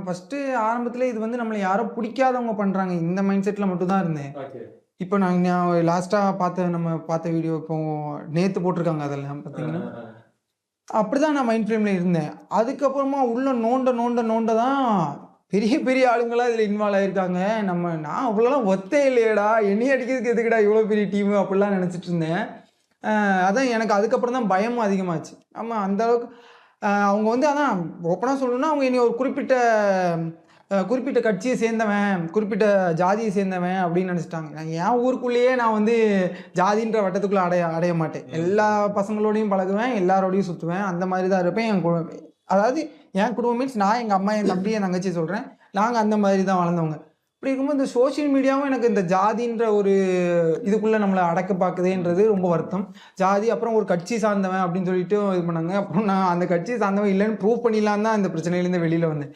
First ஆரம்பத்தில இது வந்து நம்மள யாரோ புடிக்காதவங்க பண்றாங்க. இந்த மைண்ட் செட்ல மட்டும் தான் இருந்தேன். ஓகே. இப்ப நான் லாஸ்ட்டா நம்ம பார்த்த வீடியோ இப்போ நேத்து போட்டிருக்காங்க அதெல்லாம் ஆ, பார்த்தீங்கன்னா, ஆ, ஆ. அப்படிதான் நான் மைண்ட் ஃப்ரேம்ல இருந்தேன். அதுக்கப்புறமா உள்ள நோண்ட நோண்ட நோண்ட தான் பெரிய பெரிய ஆளுங்களா இதுல இன்வால்வ் ஆயிருக்காங்க. நான் அவ்வளோலாம் ஒர்த்தே இல்லையேடா! என்னைய அடிக்கிறதுக்கு எதுக்குடா இவ்வளோ பெரிய டீமு அப்படிலாம் நெனச்சுட்டு இருந்தேன். அதான் எனக்கு அதுக்கப்புறம் தான் பயமும் அதிகமாச்சு. ஆமா அந்த அளவுக்கு அவங்க வந்து அதான் ஓப்பனா சொல்லணும்னா, அவங்க என்னைய ஒரு குறிப்பிட்ட கட்சிய சேர்ந்தவன், குறிப்பிட்ட ஜாதிய சேர்ந்தவன் அப்படின்னு நெனச்சுட்டாங்க. என் ஊருக்குள்ளேயே நான் வந்து ஜாதின்ற வட்டத்துக்குள்ள அடைய அடைய மாட்டேன். ம். எல்லா பசங்களோடையும் பழகுவேன், எல்லாரோடையும் சுத்துவேன். அந்த மாரி தான் இருப்பேன். அதாவது என் குடும்பம் மீன்ஸ் நான், எங்க அம்மா, என் தம்பி, என் தங்கச்சிய சொல்றேன். நாங்க அந்த மாரி தான் வளர்ந்தவங்க. அப்படி இருக்கும்போது இந்த சோசியல் மீடியாவும் எனக்கு இந்த ஜாதின்ற ஒரு இதுக்குள்ள நம்மள அடக்க பாக்குதேன்றது ரொம்ப வருத்தம். ஜாதி அப்புறம் ஒரு கட்சி சார்ந்தவன் அப்படின்னு சொல்லிட்டு இது பண்ணாங்க. அப்புறம் நான் அந்த கட்சிய சார்ந்தவன் இல்லன்னு ப்ரூவ் பண்ணிடலான்னு தான் இந்த பிரச்சனையிலேருந்து வெளில வந்தேன்.